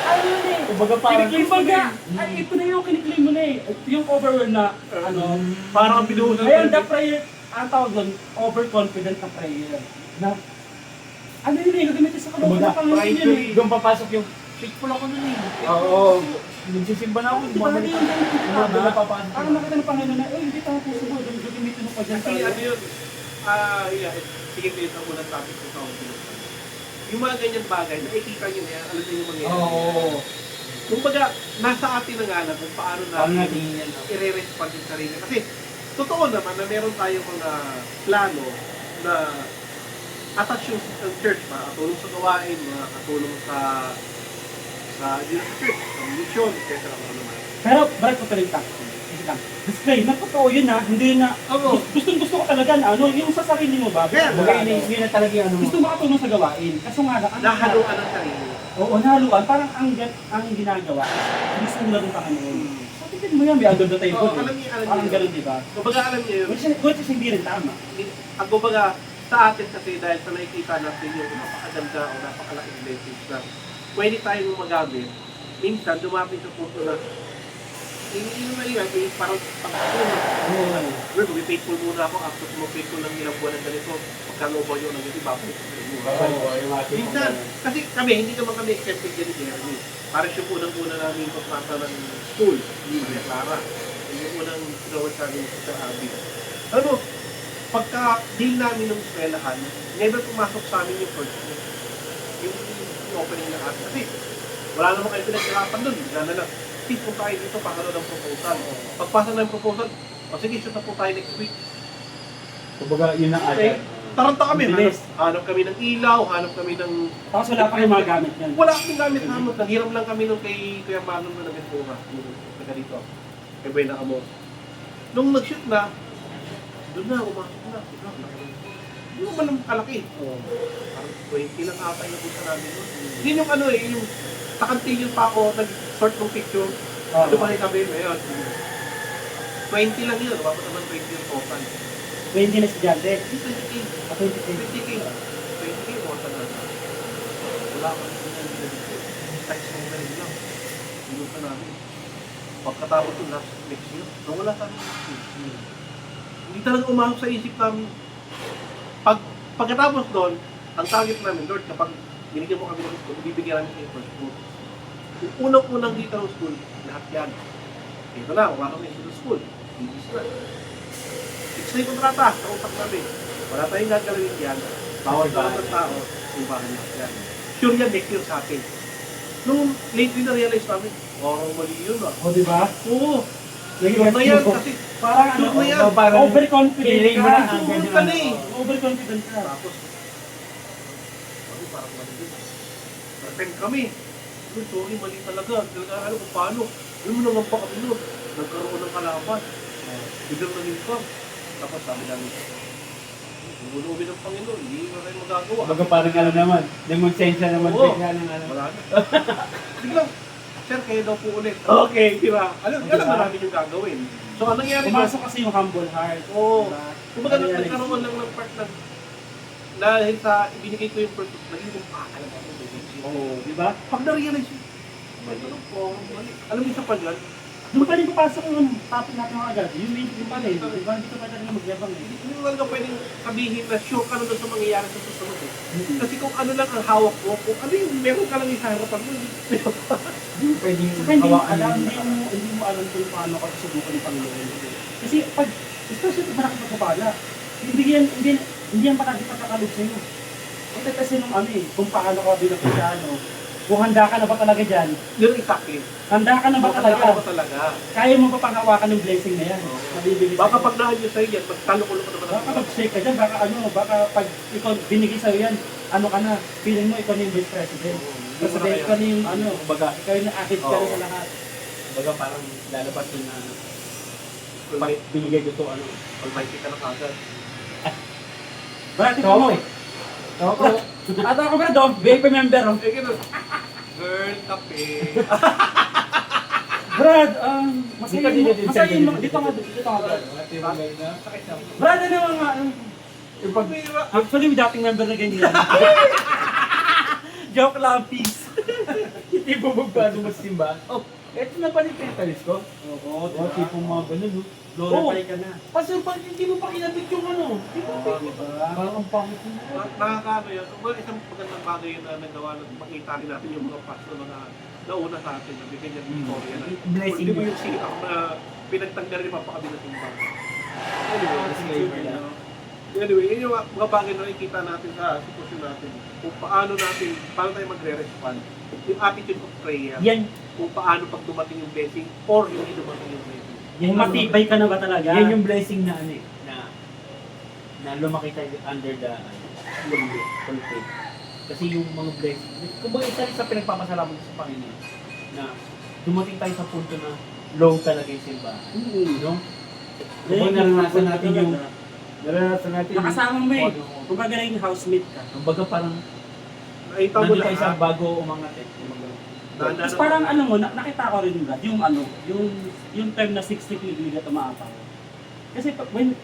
A: Ano yun eh.
B: Kumbaga parang-
A: Ay, ito na yung kiniklaim mo na eh. Yung overwhelm na,
C: Parang ang binuhusan.
A: Ayan, the prayer, ang tawag doon, overconfident na prayer. Na, ano yun eh, gagamitin sa kalooban
B: Kumbaga,
A: ng Panginoon yun eh.
B: Doon papasok yung faithful ako nun eh. Oo. Nagsisimba na ako.
A: Di ba hindi yung ganito
B: Doon
A: tama?
B: napapasok.
A: Parang nakita ng Panginoon na, hindi tayo puso mo, gagamitin mo pa dyan.
C: Actually, ano yun? Yeah, sige, ito ang unang topic ko sa pinagsasabi. Yung mga ganyan bagay, nakikita nyo na yan, alam nyo yung mangyayari.
B: Oo.
C: Kumbaga, nasa atin na nga na kung paano
B: Paano
C: natin
B: natin yan?
C: i-re-respond yung sarili. Kasi, totoo naman na meron tayong mga plano na attach yung church, makakatulong sa gawain, makakatulong sa church, sa mission, etc. Ano naman.
A: Pero, Brad, ko tuloy lang. Disclaimer, totoo yun ha, hindi na,
C: Oo.
A: gusto ko talaga na, ano, yung sa sarili mo ba?
C: Kaya,
B: Kumbaga, yun na talaga yung ano mo.
A: Gusto makatulong sa gawain. Kaso nga lang,
C: Nahaluan ang sarili.
A: Oo, nahaluan. Parang ang ginagawa, gusto nila ng Panginoon. So, tignan mo yan, may agad na tayo
C: Oo,
A: po.
C: alam niyo
A: Parang
C: yun.
A: ganun, di ba?
C: Kumbaga, alam niyo yun,
A: Which is hindi rin tama.
C: ang kumbaga, sa atin kasi dahil sa nakikita natin yung napakaganda o napakalaking blessings na pwede tayong magamit, minsan dumapit sa punto na yung naliwan, may parang pagkakuna. Well, mag-faithful muna ako after mag-faithful ng ilang buwan ng ganito. Pagkalooban yun ng ganito, babalik ko sa inyo. Minsan, kasi kami, hindi naman kami accepted din ni Jeremy. Parang siya unang-una namin pagpasa ng school, ni Maria Clara. Yung unang sinawad sa amin sa Abby. Ano, pagka-deal namin ng eskwelahan, never pumasok sa amin yung first year. Yung opening na ate. Kasi wala naman kayo pinaghirapan doon. Wala na lang. Sige po tayo dito, pakalo ng proposal. Pagpasa ng proposal, o sige, shoot na po tayo next week.
B: Kumbaga, yun ang
C: Okay,
B: agad.
C: taranta kami.
A: Bilis.
C: Hanap kami ng ilaw, hanap kami ng...
A: Tapos wala pa kayong mga gamit yan.
C: Wala kaming gamit hanap. Nanghiram lang kami nung kay Kuya Marlon na nag-Ventura. Yung taga dito. Kay Buena Amos. Nung nag-shoot na, doon na, umasok na. Hindi naman ang kalaki. Parang 20 lang ata yung napunta namin. Yun yung ano eh, yung takantigil pa ako, nag-sort ng picture. Lumaki kami, ayun. 20 lang yun, dapat naman 20 yung total.
A: 20 na estudyante.
C: 20K.
A: 20K.
C: 20K. 20K, mga na. wala pa rin pinag-dito. Text mo na rin lang. Hindi pa namin. Pagkatapos ito, last next year, nawala sa amin next year. Hindi talaga umahok sa isip namin. Pagkatapos doon, ang target namin, Lord, kapag binigyan mo kami ng school, bibigyan namin kayo first school. Yung unang-unang dito ng school, lahat yan. Ito na, wala kami sa school. Bibis na. Fix na yung kontrata, kautak namin. Wala tayong gagalawin yan. Bawal ba ng tao, yung bahan lahat yan. Sure yan, next year sa akin. Nung lately na-realize namin, mali yun ah.
A: O, di ba?
C: Oo. Sure na yan kasi
A: Parang ano,
C: sure na yan.
B: parang
A: overconfident
B: feeling mo
A: ka.
B: na ang
C: Sure ka na eh.
A: Overconfident ka.
C: Tapos, parang mali yun. Pretend kami. Sorry, mali talaga. Talaga alam kung paano. Alam mo naman pa kami nun. Nagkaroon ng kalaban. Biglang naging come. Tapos sabi namin, gulubin ng Panginoon, hindi mo rin magagawa.
B: Baga parang ano naman, demonsensya naman
C: Oo.
B: bigla ng ano.
C: Wala na. Biglang, sir, kayo daw po ulit.
B: Okay.
C: Di ba? Alam na namin yung gagawin. So, anong nangyari doon?
A: Pumasok kasi yung humble heart.
C: Oo.
A: Diba?
C: Kumbaga,
A: Ano yan,
C: nagkaroon lang ng part na dahil sa ibinigay ko yung purpose, naging yung talaga ako.
A: Oo, di ba?
C: Pag na-realize yun, ano po, mali. Alam mo isa pa dyan,
A: Doon pa rin papasok yung topic natin mga agad. Yung main yung pa rin. Di ba? Hindi ka pa talaga magyabang eh.
C: hindi mo lang pwedeng sabihin na sure ka na doon sa mangyayari sa susunod eh. Kasi kung ano lang ang hawak mo, kung ano yung meron ka lang yung harapan mo,
B: Hindi pwedeng
A: Saka hindi mo
B: hawakan
A: alam,
B: ng
A: hindi mo alam kung paano ka susubukan ng Panginoon. Kasi pag, especially pag nakapagpapala, hindi yan palagi pagkakalog sa'yo. Ito kasi nung ano eh, kung paano ka bilang Kristyano, kung handa ka na ba talaga dyan,
C: yun exactly.
A: handa ka na ba
C: Baka
A: talaga,
C: ba talaga?
A: kaya mo pa panghawakan ng blessing na yan. Nabibigay
C: Baka
A: sa'yo.
C: pag nahan sa'yo yan, magtalo-kulo ka naman.
A: Baka mag-shake ka dyan, baka pag ikaw binigay sa'yo yan, ano ka na, feeling mo ikaw na yung vice president. Kasi ikaw na yung
B: baga,
A: ikaw yung akit ka na sa lahat.
B: baga parang lalabas yun na
C: Kung
B: pag binigay ko to ano.
C: may kita na kagad.
A: Brad, ikaw
B: Ikaw
A: mo.
B: eh. Ako,
A: At ako Brad, VIP member.
C: Eh, gano'n. Girl, kape.
A: Brad,
B: Dito, dito,
A: masaya
B: dito,
A: mo, dito nga, Brad.
C: Sakit na.
A: Brad, ano mga,
B: yung pag
A: actually, may dating member na ganyan. Joke lang, peace.
B: hindi bumagbago mo sa simbahan. Oh, eto na pala yung pinatalis ko.
A: Oo,
B: Oh, tipong mga ganun, no?
A: Lolo pa rin ka na.
B: Kasi pag hindi mo pa kinabit yung ano, di ba? Parang ang pangit mo.
C: Nakakaano yun. Well, isang magandang bagay yun na nagawa na makita rin natin yung mga past na mga nauna sa atin na bigyan niya ng story na.
B: Blessing
C: Hindi mo
B: yun.
C: yung sikap na pinagtanggal rin mapakabi na timbang. Anyway, yun yung mga bagay na nakikita natin sa sitwasyon natin. Kung paano tayo magre-respond. Yung attitude of prayer.
A: Yan,
C: Kung paano pag dumating yung blessing or hindi dumating yung blessing.
A: yung matibay ka na ba talaga?
B: Yan yung blessing na ano eh, na lumaki tayo under the full faith. Kasi yung mga blessing, kumbaga isa rin sa pinagpapasalamat sa Panginoon na dumating tayo sa punto na low talaga yung simbahan. No? Kumbaga naranasan natin yung
A: Nakasama mo eh.
B: ano,
A: Kung baga na yung housemate ka.
B: kumbaga parang
C: Nakita mo
B: nandito tayo sa
C: lang.
B: bago umangat eh. Kumbaga,
A: Tapos parang ano mo, nakita ko rin yung Brad, yung ano, yung term na 60 kg at umaapaw. Kasi when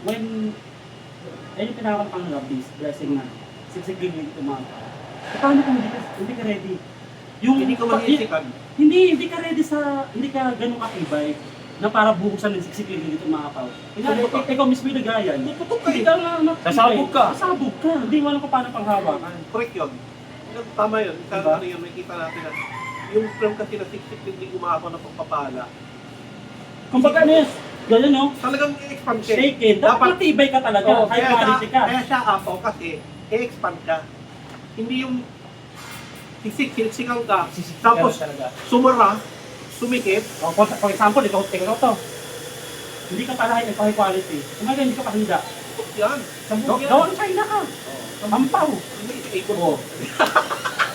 A: ayun yung pinakaman pang blessing na 60 kg at umaapaw. Paano kung hindi ka ready?
C: Hindi ka mahisikan.
A: Hindi ka ready hindi ka ganun katibay na para buhusan ng 60 kg at umaapaw. Ikaw mismo yung nagayan.
C: Tututok ka
A: Hindi
C: eh.
A: ka nga
B: Sasabog ka.
A: Sasabog ka. Hindi mo alam kung paano panghawakan.
C: Correct yun. Tama yun. Isa
A: Diba?
C: ano yun, makikita natin na yung term kasi na 60 hindi umako ng pagpapala.
A: Kung baga ano yun, gano'n no?
C: Talagang i-expand ka.
A: Shake it. Dapat matibay ka talaga.
C: Oo,
A: High quality ka.
C: Kaya siya apaw kasi i-expand ka. Hindi yung siksikan ka, tapos
B: talaga.
C: sumara, sumikip,
A: O, for example, ikaw to. Hindi ka pala high quality. Kumaga hindi ka pa handa.
C: yan. Sambog yan.
A: Gawang China ka. Ampaw.
C: Hindi, ikot
B: Oo.
C: mo.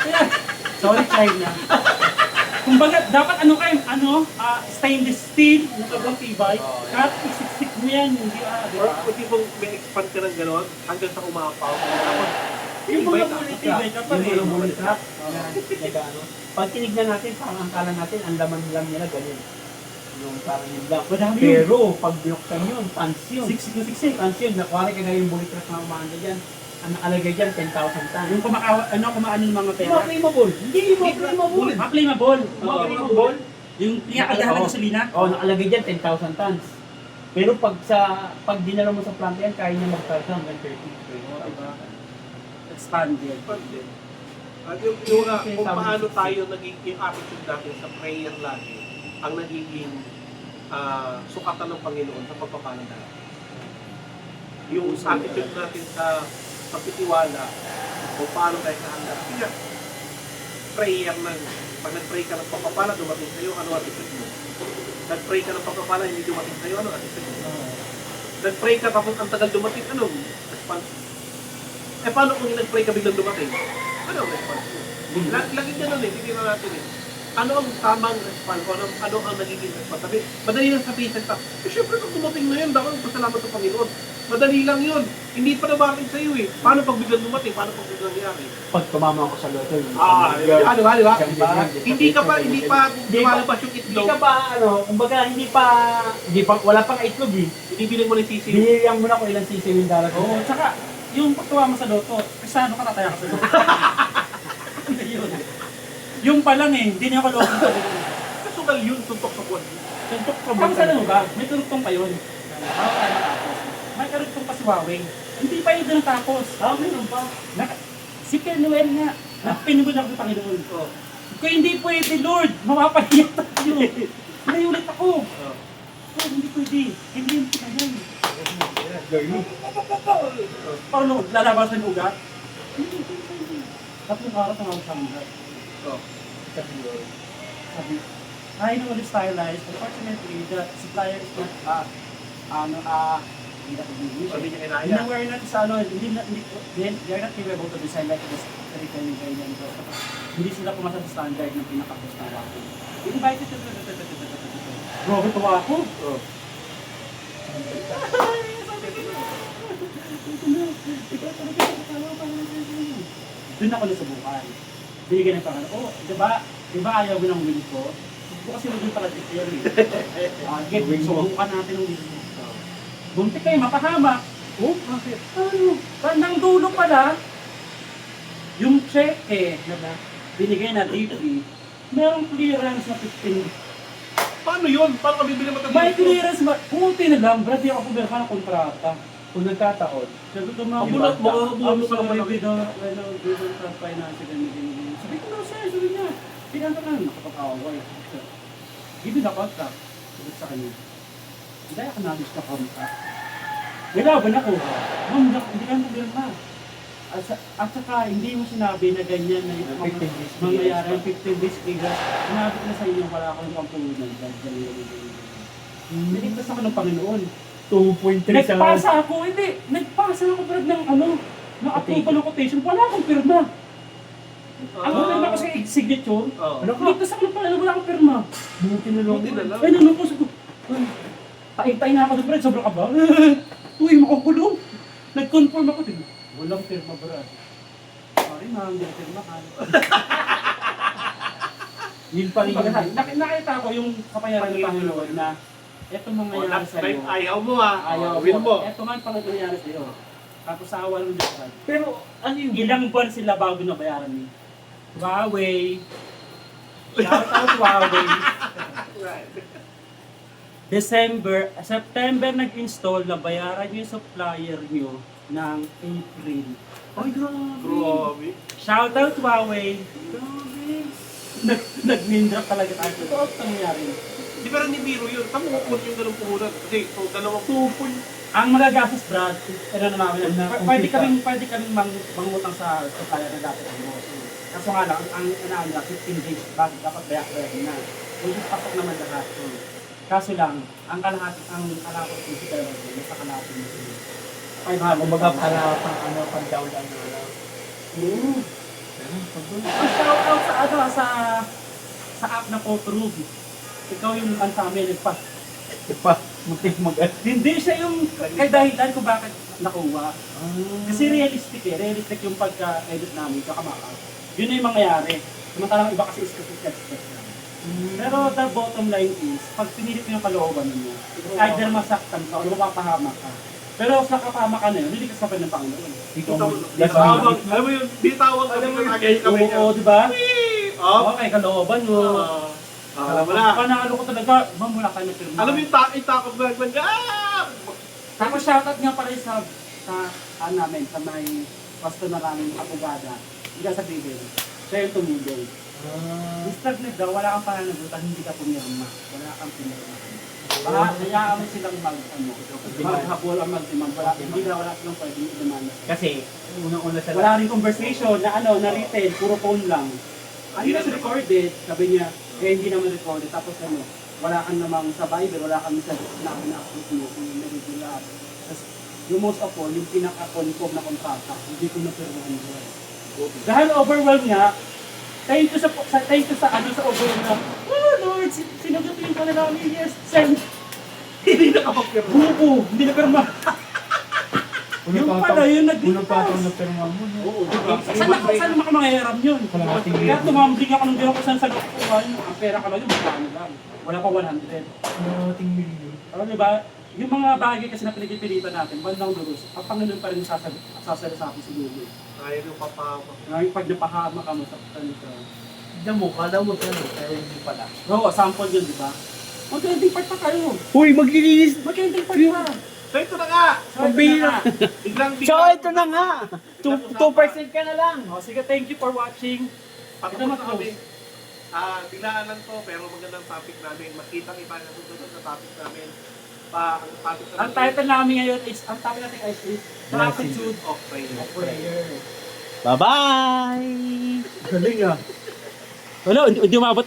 A: Yeah. Sorry, China. Kumbaga, dapat stainless steel, na sobrang tibay. Kahit isiksik mo yan, hindi di
C: Or
A: ba?
C: kung di bang may expand ka ng gano'n, hanggang sa umapaw. Tapos,
A: Yung mga
C: tibay
A: tibay ka pa
B: Yung
A: rin.
B: mga bullet trap. Nag-ano. Pag tinignan natin, parang ang kala natin, ang laman lang nila ganun. Yung parang yun lang.
A: Madami yun.
B: Pero, pag binuksan yun, tans yun.
A: Siksik na siksik.
B: Tans yun. Nakuha ka na yung bullet trap na umaanda dyan. ang nakalagay dyan, 10,000 tons.
A: Yung kumaano ng mga pera.
B: Claimable. Hindi mo claimable.
A: Claimable.
B: Claimable.
A: Yung pinakagahan ng gasolina.
B: Oo, nakalagay dyan, 10,000 tons. Pero pag dinala mo sa planta yan, kaya niya mag-start hanggang 30.
A: Expanded.
C: At yung kung paano tayo nagiging attitude natin sa prayer lagi, ang nagiging sukatan ng Panginoon sa pagpapala natin. Yung attitude natin sa pagtitiwala o paano tayo kahanda. Kaya, prayer ng, pag nag-pray ka ng pagpapala, dumating sa'yo, ano attitude mo? Nag-pray ka ng pagpapala, hindi dumating sa'yo, ano attitude mo? Nag-pray ka tapos ang tagal dumating, anong response? Paano kung nag-pray ka biglang dumating? Ano ang response mo? Laging ganun hindi natin ano ang tamang response o ano ang nagiging response? Sabi, madali lang sabihin sa syempre kung dumating na yun, dapat pasalamat sa Panginoon. Madali lang yun. Hindi pa nabating sa'yo eh. Paano pag biglang dumating? Paano pag biglang nangyari?
B: Pag tumama ako sa loto.
C: Di ba? Hindi lumalabas yung
B: Hindi
C: itlog.
B: ka pa, kumbaga, wala pang itlog eh.
C: Binibiling mo ng sisiw.
B: Binilihan mo na kung ilang sisiw yung dalat.
A: Oo, tsaka, yung pagtuwa mo sa loto, kasano ka tataya ka sa loto. Yun. Yung pa lang hindi niya ako loto.
C: Kasugal yun, suntok sa buwan.
A: Tuntok ka ba? Saan ba? May turutong pa yun. Bago tayo natapos. May karugtong pa si Huawei. Hindi pa yun natapos.
B: Meron pa.
A: Si Noel nga, napinubod ako sa Panginoon ko. Kung hindi pwede, Lord, mapapahiyak tayo. Nayulit ako. Oh, hindi pwede. Hindi yung pinagay. Paano, lalabasan yung ugat? Hindi. Tatlong araw tumawag sa mga. Sabi, I know this stylized, unfortunately, the supplier is not, hindi na pag-ibig.
C: Sabi niya kinaya.
A: We're not sa they are not capable to design like this returning guideline. Hindi sila pumasa sa standard ng pinaka-post na wako. Invited to Grabe tuwa ako. Doon ako nasubukan. Binigyan ng pangalan, di ba ayaw mo ng win ko? Hindi kasi mo doon pala declare eh. Subukan natin ng win ko. Buntik kayo, mapahamak. Oh, bakit? Ano? Bandang dulo pala, yung cheque na binigay na DP, merong clearance na 15.
C: Paano yun? Paano ka bibili matagin?
A: May clearance, puti na lang, brad, di ako pumirma ng kontrata.
B: Kung nagkataon,
A: Sabi ko mga
C: Abunot mo, abunot
A: sa
C: mo
A: mga
C: naman.
A: bidon sa financial and ganyan. Sabi ko na sir, sabi niya, pinanta na, nakapag-away. Give me the contract. Sabi sa kanya, hindi ako nabis na contract. Nilaban ako. Ma'am, hindi ka pumirma. At saka, hindi mo sinabi na ganyan na yung
B: 15 days
A: mangyayari, 15 days clearance. Sinabi ko na sa inyo, wala akong pampunan. Niligtas ako ng Panginoon.
B: 2.3
A: Nagpasa ako, hindi. Nagpasa ako brad ng approval ng quotation. Wala akong pirma. Ang pirma ko sa signature. Nagligtas ako ng Panginoon, wala akong pirma.
B: Buti na lang.
C: Buti na lang.
A: Ay, naman ko, sabi ko, tayo na ako doon, brad. Sobrang kaba. Uy, makukulong. Nag-confirm ako. Walang pirma, brad. Sorry, ma'am, hindi na pirma ka.
B: Yun pa rin yun.
A: Nakita ko yung kapayaran ng Panginoon na etong mangyayari sa'yo.
C: Ayaw mo
A: Ayaw
C: win mo.
A: Eto nga pang nangyayari sa'yo. Tapos sa awa ng Diyos.
B: Pero ano yung
A: Ilang buwan sila bago nabayaran ni Huawei. Shout out Huawei. September nag-install, nabayaran yung supplier nyo ng April.
B: Ay, grabe.
C: Grabe.
A: Shout out Huawei. Nag-mindra talaga tayo. Ito ang nangyari.
C: Di ba rin ni Biro yun? Saan mo kukunin yung ganung puhunan? Kasi so, dalawang
A: Ang magagastos, Brad, ano na namin, pwede kaming mangutang sa supplier na dati ang boss. Kaso nga lang, ang inaan na 15 days bago dapat bayaran na. Kung pasok naman lahat. Kaso lang, ang kalahati ko si Pero, nasa kalahati mo sila. Ay,
B: kumbaga para pang-down lang na lang.
A: Shout out sa app na Coprove. Ikaw yung sa amin, hindi siya yung kay dahilan kung bakit nakuha. Kasi realistic yung pagka-edit namin, kakamaka. Yun na yung mangyayari. Samantalang iba kasi is-sketch lang. Pero the bottom line is, pag pinilit mo yung kalooban mo, either masaktan ka o mapapahamak ka, Pero sa kapamakan na yun, hindi ka sabi ng Panginoon.
C: Bitawang, alam mo yun, bitawang kami ng agay kami niya.
A: Oo, di ba?
C: Oh,
B: Okay, kalooban mo.
C: alam mo na.
A: Panalo ko talaga, ma'am, wala kayo na
C: Alam mo yung takot na
A: Tapos shoutout nga pala sa namin, sa may pastor na namin, abogada. Hindi ka sabihin, siya yung tumigil. Mr. Ned daw, wala kang pananagutan, hindi ka pumirma. Wala kang pumirma. Hayaan mo silang maghabol ang mag-demand. Wala silang pwedeng i-demand.
B: Kasi, unang-una sa
A: Wala rin conversation na na written, puro phone lang. Hindi na recorded, sabi niya, hindi naman recorded. Tapos wala kang namang sa Bible, wala kang sa na-upload mo, kung regular. Tapos, yung most of all, yung pinaka-conform na kontrata, hindi ko napirmahan doon. Dahil overwhelmed nga, thank you sa overwhelmed na, oh Lord, sinagutin ko na namin, yes, send.
C: Hindi nakapagpirma.
A: Buko, hindi na pirma. Yung pala, yung
B: Unang patong
A: nag-discuss.
B: na pirma mo. No?
C: Oo, diba?
A: Saan makamangyayram yun?
B: Kalahating
A: Kaya
B: milyon.
A: tumambling ako ng gano'n saan sa loob ang pera ka lang yung magkano lang. Wala pa 100.
B: Kalahating milyon.
A: Pero diba, yung mga bagay kasi na pinagpipilitan natin, bandang dulos, ang Panginoon pa rin sasali sa akin siguro.
C: Ayaw yung papama.
A: Ngayon pag napahama ka mo sa kanito.
B: Tignan mo, kala mo pero hindi pala.
A: Oo, sample yun, di ba? Mag-ending part pa kayo.
B: Uy, maglilinis!
A: Mag-ending part pa.
C: So ito na nga!
B: Pambihira.
C: Biglang
B: So, ito na nga! 2% ka na lang!
A: O, sige, thank you for watching.
C: Patapos na kami. Biglaan lang to, pero magandang topic namin. Makitang iba na susunod na topic namin. Ang topic
A: Ang title namin ngayon is, ang topic natin is Gratitude
C: of prayer.
A: Prayer.
B: Bye-bye! Galing ah!
A: Wala, hindi umabot